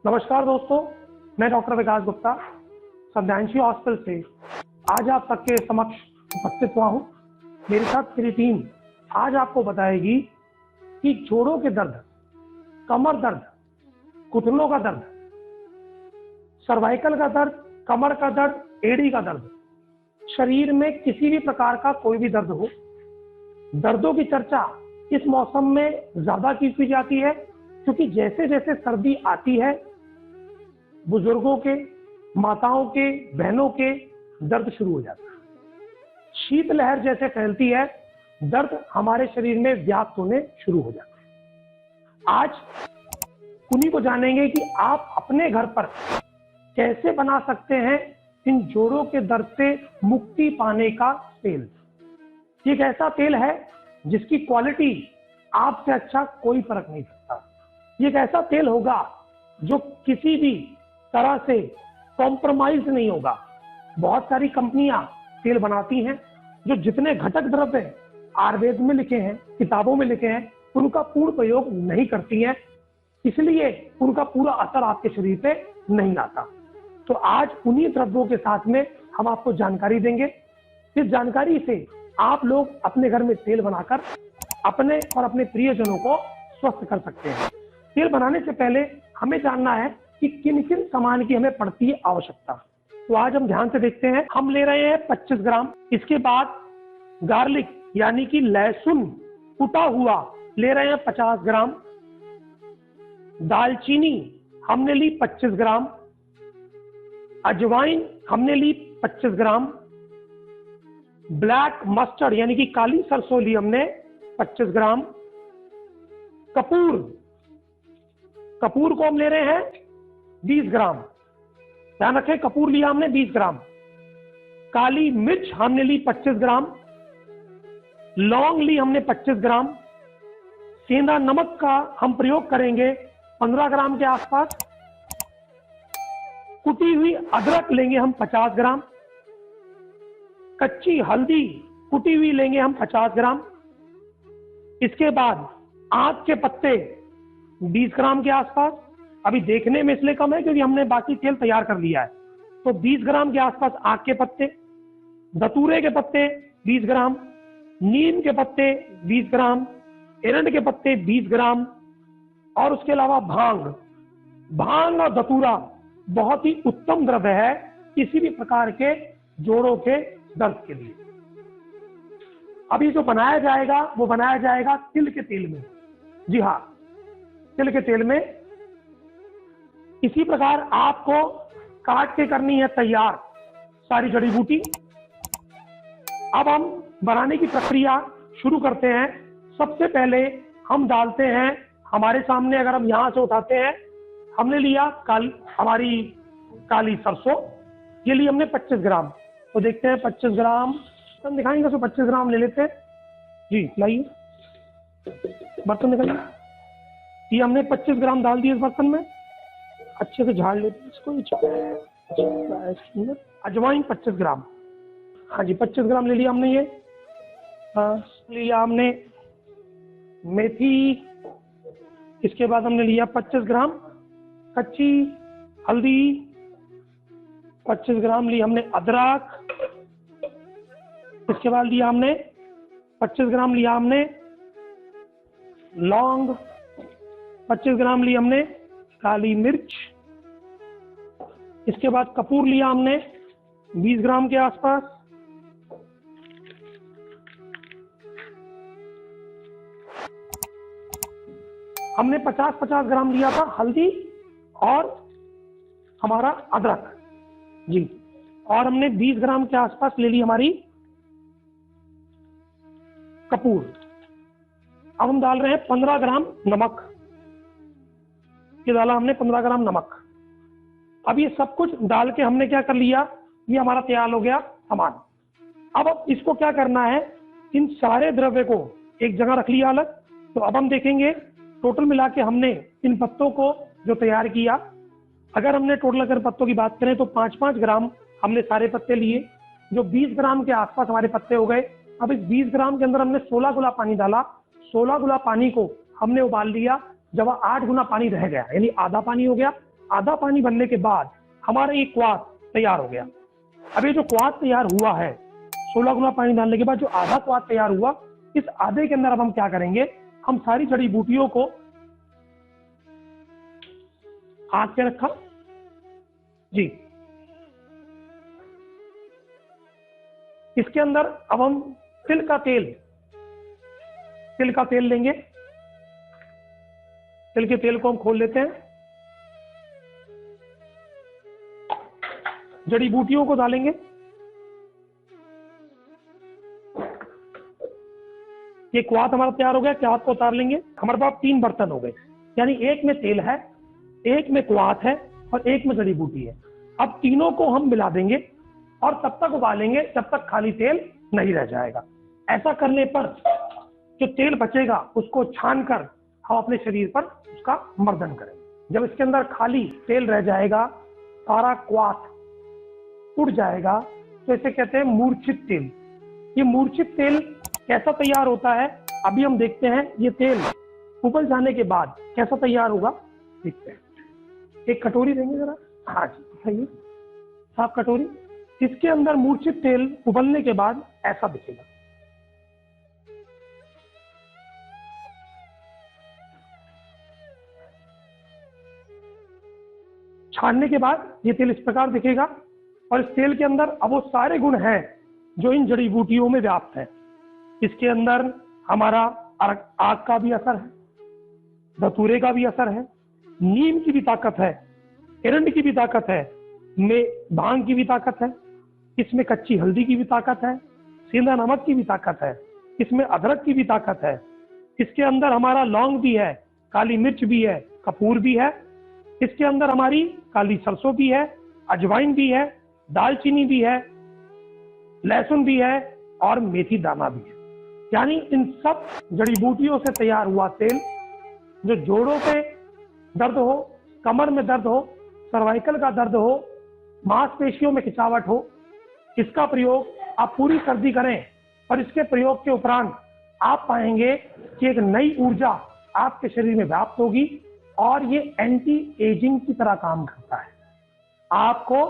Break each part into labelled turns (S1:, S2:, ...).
S1: नमस्कार दोस्तों, मैं डॉक्टर विकास गुप्ता संध्यांशी हॉस्पिटल से आज आप सबके समक्ष उपस्थित हुआ हूँ। मेरे साथ मेरी टीम आज आपको बताएगी कि जोड़ों के दर्द, कमर दर्द, घुटनों का दर्द, सर्वाइकल का दर्द, कमर का दर्द, एड़ी का दर्द, शरीर में किसी भी प्रकार का कोई भी दर्द हो, दर्दों की चर्चा इस मौसम में ज्यादा की जाती है क्योंकि जैसे जैसे सर्दी आती है बुजुर्गों के, माताओं के, बहनों के दर्द शुरू हो जाता है। शीतलहर जैसे फैलती है, दर्द हमारे शरीर में व्याप्त होने शुरू हो जाता है। आज उन्हीं को जानेंगे कि आप अपने घर पर कैसे बना सकते हैं इन जोड़ों के दर्द से मुक्ति पाने का तेल। ये एक ऐसा तेल है जिसकी क्वालिटी आपसे अच्छा कोई फर्क नहीं करता। ये एक ऐसा तेल होगा जो किसी भी तरह से कॉम्प्रोमाइज नहीं होगा। बहुत सारी कंपनियां तेल बनाती हैं जो जितने घटक द्रव्य आयुर्वेद में लिखे हैं, किताबों में लिखे हैं, उनका पूर्ण प्रयोग नहीं करती हैं, इसलिए उनका पूरा असर आपके शरीर पे नहीं आता। तो आज उन्हीं द्रव्यों के साथ में हम आपको जानकारी देंगे। इस जानकारी से आप लोग अपने घर में तेल बनाकर अपने और अपने प्रियजनों को स्वस्थ कर सकते हैं। तेल बनाने से पहले हमें जानना है कि किन किन सामान की हमें पड़ती है आवश्यकता। तो आज हम ध्यान से देखते हैं। हम ले रहे हैं 25 ग्राम। इसके बाद गार्लिक यानी कि लहसुन कुटा हुआ ले रहे हैं 50 ग्राम। दालचीनी हमने ली 25 ग्राम। अजवाइन हमने ली 25 ग्राम। ब्लैक मस्टर्ड यानी कि काली सरसों ली हमने 25 ग्राम। कपूर को हम ले रहे हैं 20 ग्राम। ध्यान रखें, कपूर लिया हमने 20 ग्राम। काली मिर्च हमने ली 25 ग्राम। लौंग ली हमने 25 ग्राम। सेंधा नमक का हम प्रयोग करेंगे 15 ग्राम के आसपास। कुटी हुई अदरक लेंगे हम 50 ग्राम। कच्ची हल्दी कुटी हुई लेंगे हम 50 ग्राम। इसके बाद आक के पत्ते 20 ग्राम के आसपास। अभी देखने में इसलिए कम है क्योंकि हमने बाकी तेल तैयार कर लिया है। तो 20 ग्राम के आसपास आक के पत्ते, धतूरे के पत्ते 20 ग्राम, नीम के पत्ते 20 ग्राम, एरंड के पत्ते 20 ग्राम और उसके अलावा भांग और धतूरा बहुत ही उत्तम द्रव्य है किसी भी प्रकार के जोड़ों के दर्द के लिए। अभी जो बनाया जाएगा वो बनाया जाएगा तिल के तेल में। जी हाँ, तिल के तेल में। इसी प्रकार आपको काट के करनी है तैयार सारी जड़ी बूटी। अब हम बनाने की प्रक्रिया शुरू करते हैं। सबसे पहले हम डालते हैं हमारे सामने, अगर हम यहां से उठाते हैं, हमने लिया हमारी काली सरसों, ये ली हमने 25 ग्राम। तो देखते हैं 25 ग्राम हम दिखाएंगे, तो 25 ग्राम ले लेते हैं। जी लाइए, बर्तन दिखाइए। ये हमने 25 ग्राम डाल दिए इस बर्तन में। अच्छे से झाड़ लेते हैं इसको। अजवाइन 25 ग्राम। हाँ जी, 25 ग्राम ले लिया हमने। ये लिया हमने मेथी। इसके बाद हमने लिया 25 ग्राम कच्ची हल्दी। 25 ग्राम ली हमने अदरक। इसके बाद लिया हमने 25 ग्राम लिया हमने लौंग। 25 ग्राम ली हमने काली मिर्च। इसके बाद कपूर लिया हमने 20 ग्राम के आसपास। हमने 50-50 ग्राम लिया था हल्दी और हमारा अदरक जी। और हमने 20 ग्राम के आसपास ले ली हमारी कपूर। अब हम डाल रहे हैं 15 ग्राम नमक। ये डाला हमने 15 ग्राम नमक। अब ये सब कुछ डाल के हमने क्या कर लिया, ये हमारा तैयार हो गया सामान। अब इसको क्या करना है, इन सारे द्रव्य को एक जगह रख लिया अलग। तो अब हम देखेंगे टोटल मिला के हमने इन पत्तों को जो तैयार किया, अगर हमने टोटल अगर पत्तों की बात करें तो 5-5 ग्राम हमने सारे पत्ते लिए, जो 20 ग्राम के आसपास हमारे पत्ते हो गए। अब इस 20 ग्राम के अंदर हमने 16 गुना पानी डाला। 16 गुना पानी को हमने उबाल लिया। जब 8 गुना पानी रह गया, यानी आधा पानी हो गया, आधा पानी भरने के बाद हमारा ये क्वाथ तैयार हो गया। अब ये जो क्वाथ तैयार हुआ है, 16 गुना पानी डालने के बाद जो आधा क्वाथ तैयार हुआ, इस आधे के अंदर अब हम क्या करेंगे, हम सारी जड़ी बूटियों को हाथ पे रखा जी, इसके अंदर अब हम तिल का तेल लेंगे। तिल के तेल को हम खोल लेते हैं, जड़ी बूटियों को डालेंगे। ये क्वाथ हमारा तैयार हो गया, क्वाथ को उतार लेंगे। हमारे पास 3 बर्तन हो गए, यानी एक में तेल है, एक में क्वाथ है और एक में जड़ी बूटी है। अब तीनों को हम मिला देंगे और तब तक उबालेंगे जब तक खाली तेल नहीं रह जाएगा। ऐसा करने पर जो तेल बचेगा उसको छान कर हम अपने शरीर पर उसका मर्दन करेंगे। जब इसके अंदर खाली तेल रह जाएगा, सारा क्वाथ उड़ जाएगा, तो इसे कहते हैं मूर्छित तेल। ये मूर्छित तेल कैसा तैयार होता है अभी हम देखते हैं। ये तेल उबल जाने के बाद कैसा तैयार होगा देखते हैं। एक कटोरी देंगे जरा, हाँ जी बताइए, साफ कटोरी। इसके अंदर मूर्छित तेल उबलने के बाद ऐसा दिखेगा। छानने के बाद ये तेल इस प्रकार दिखेगा और इस तेल के अंदर अब वो सारे गुण हैं जो इन जड़ी बूटियों में व्याप्त है। इसके अंदर हमारा आग का भी असर है, धतूरे का भी असर है, नीम की भी ताकत है, एरंड की भी ताकत है, में भांग की भी ताकत है, इसमें कच्ची हल्दी की भी ताकत है, सेंधा नमक की भी ताकत है, इसमें अदरक की भी ताकत है। इसके अंदर हमारा लौंग भी है, काली मिर्च भी है, कपूर भी है। इसके अंदर हमारी काली सरसों भी है, अजवाइन भी है, दालचीनी भी है, लहसुन भी है और मेथी दाना भी है। यानी इन सब जड़ी बूटियों से तैयार हुआ तेल जो जोड़ों पे दर्द हो, कमर में दर्द हो, सर्वाइकल का दर्द हो, मांसपेशियों में खिंचावट हो, इसका प्रयोग आप पूरी सर्दी करें और इसके प्रयोग के उपरांत आप पाएंगे कि एक नई ऊर्जा आपके शरीर में व्याप्त होगी और ये एंटी एजिंग की तरह काम करता है। आपको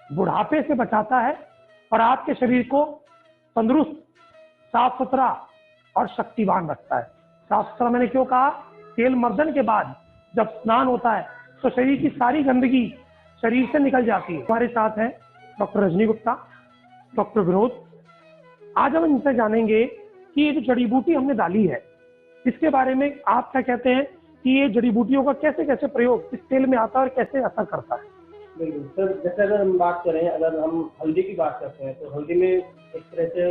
S1: बुढ़ापे से बचाता है और आपके शरीर को तंदुरुस्त, साफ सुथरा और शक्तिवान रखता है। साफ सुथरा मैंने क्यों कहा, तेल मर्दन के बाद जब स्नान होता है तो शरीर की सारी गंदगी शरीर से निकल जाती है। हमारे साथ हैं डॉक्टर रजनी गुप्ता, डॉक्टर विनोद। आज हम इनसे जानेंगे कि ये जो जड़ी बूटी हमने डाली है इसके बारे में आप क्या कहते हैं कि ये जड़ी बूटियों का कैसे कैसे प्रयोग इस तेल में आता है और कैसे असर करता है।
S2: बिल्कुल सर, जैसे अगर हम बात करें, अगर हम हल्दी की बात करते हैं तो हल्दी में एक तरह से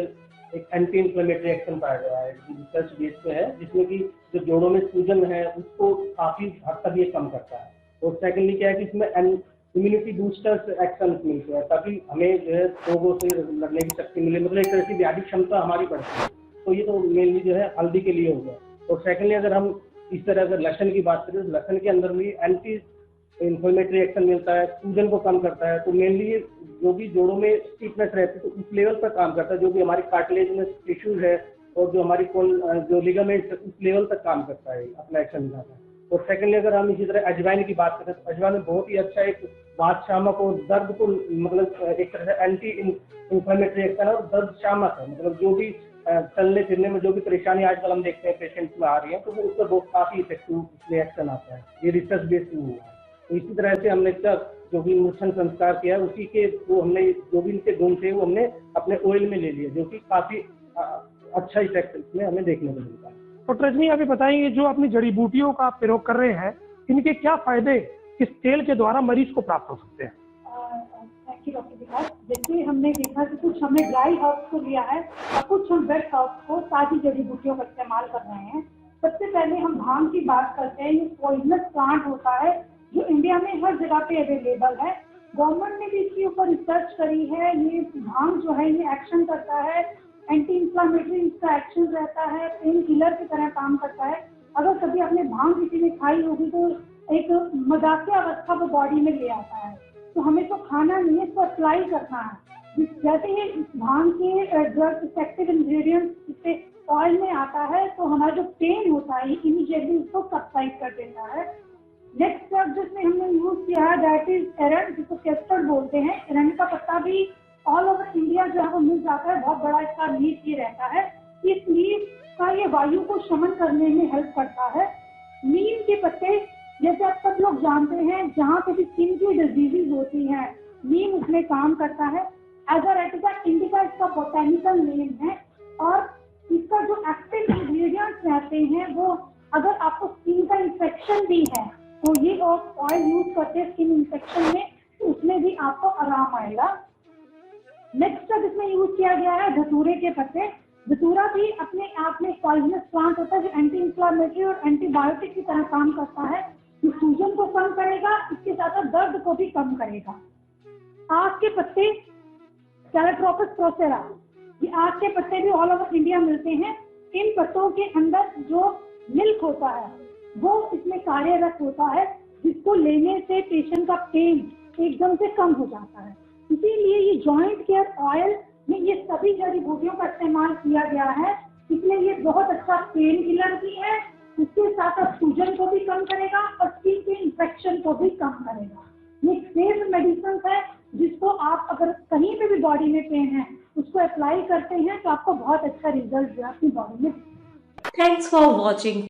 S2: एक एंटी इंफ्लेमेटरी एक्शन पाया गया है, रिसर्च बेस पे है, जिसमें कि जो जोड़ों में सूजन है उसको काफी हद तक ये कम करता है। और सेकेंडली क्या है कि इसमें इम्यूनिटी बूस्टर्स एक्शन मिलते हैं ताकि हमें जो है रोगों से लड़ने की शक्ति मिले, मतलब एक तरह की व्याधि क्षमता हमारी बढ़ती है। तो ये तो मेनली जो है हल्दी के लिए हो गया। और सेकेंडली अगर हम इस तरह अगर लहसुन की बात करें तो लहसुन के अंदर भी एंटी इन्फ्लेमेटरी एक्शन मिलता है, सूजन को कम करता है। तो मेनली जो भी जोड़ों में स्टिफनेस रहती है तो उस लेवल पर काम करता है, जो भी हमारी कार्टिलेज में टिश्यूज है और जो हमारी जो लिगामेंट्स उस लेवल तक काम करता है, अपना एक्शन दिखाता है। और सेकेंडली अगर हम इसी तरह अजवाइन की बात करें तो अजवाइन में बहुत ही अच्छा एक वात शामक और दर्द को, मतलब एक तरह से एंटी इन्फ्लेमेटरी एक्शन है और दर्द शामक है, मतलब जो भी चलने फिरने में जो भी परेशानी आजकल हम देखते हैं पेशेंट्स में आ रही है तो वो उस पर बहुत काफी इफेक्टिव इसलिए एक्शन आता है। ये रिसर्च बेस्ड हुआ है। तो इसी तरह से हमने जो भी मूर्छन संस्कार किया है उसी के वो हमने जो भी इनके गुण थे वो हमने अपने ऑयल में ले लिया, जो कि काफी अच्छा इफेक्ट इसमें हमें देखने को मिलता है।
S1: तो रजनी अभी बताएंगे जो अपनी जड़ी बूटियों का प्रयोग कर रहे हैं इनके क्या फायदे इस तेल के द्वारा मरीज को प्राप्त हो सकते हैं।
S3: थैंक यू डॉक्टर विकास। जैसे हमने देखा कि कुछ हमने ड्राई हर्ब्स को लिया है और कुछ हम वेट हर्ब्स को, ताजी जड़ी बूटियों का इस्तेमाल कर रहे हैं। सबसे पहले हम भांग की बात करते हैं। ये पॉइजनस प्लांट होता है जो इंडिया में हर जगह पे अवेलेबल है। गवर्नमेंट ने भी इसके ऊपर रिसर्च करी है। ये भांग जो है ये एक्शन करता है, एंटी इंफ्लेमेटरी इसका एक्शन रहता है, पेन किलर की तरह काम करता है। अगर कभी आपने भांग किसी ने खाई होगी तो एक मजाकिया अवस्था वो बॉडी में ले आता है। तो हमें तो खाना नहीं है, इसको अप्लाई करना है। जैसे ही भांग के ड्रग इफेक्टिव इंग्रेडिएंट्स इससे ऑयल में आता है तो हमारा जो पेन होता है इमीडिएटली उसको सबसाइड कर देता है। नेक्स्ट ड्रग जिसमें हमने यूज किया है डायटीज एरंड, जिसको केस्टर्ड बोलते हैं, एरंड का पत्ता भी ऑल ओवर इंडिया जो है वो मिल जाता है। बहुत बड़ा इसका लीफ ये रहता है। इस लीफ का ये वायु को शमन करने में हेल्प करता है। नीम के पत्ते, जैसे आप सब लोग जानते हैं, जहाँ पे भी स्किन की डिजीजेज होती हैं, नीम उसमें काम करता है। एजारेटिका इंडिका इसका बोटेनिकल नेम है। और इसका जो एक्टिव इंग्रेडिएंट्स रहते हैं वो, अगर आपको स्किन का इन्फेक्शन भी है तो ये ऑयल यूज करते हैं स्किन इन्फेक्शन में, तो उसमें भी आपको आराम आएगा। नेक्स्ट अब इसमें यूज किया गया है धतूरे के पत्ते। धतूरा भी अपने आप में पॉइजनस प्लांट होता है जो एंटी इंफ्लेमेटरी और एंटीबायोटिक की तरह काम करता है। ये सूजन को कम करेगा, इसके साथ साथ दर्द को भी कम करेगा। आक के पत्ते, कैलेट्रोपस प्रोसेरा, ये आक के पत्ते भी ऑल ओवर इंडिया मिलते हैं। इन पत्तों के अंदर जो मिल्क होता है वो इसमें कार्यरत होता है, जिसको लेने से पेशेंट का पेन एकदम से कम हो जाता है। इसीलिए ये जॉइंट केयर ऑयल में ये सभी जड़ी बूटियों का इस्तेमाल किया गया है। इसलिए ये बहुत अच्छा पेन किलर भी है, उसके साथ साथ सूजन को भी कम करेगा और स्किन के इन्फेक्शन को भी कम करेगा। ये सेफ मेडिसिन है, जिसको आप अगर कहीं पे भी बॉडी में पेन है उसको अप्लाई करते हैं तो आपको बहुत अच्छा रिजल्ट जो है अपनी बॉडी में।
S4: Thanks for watching.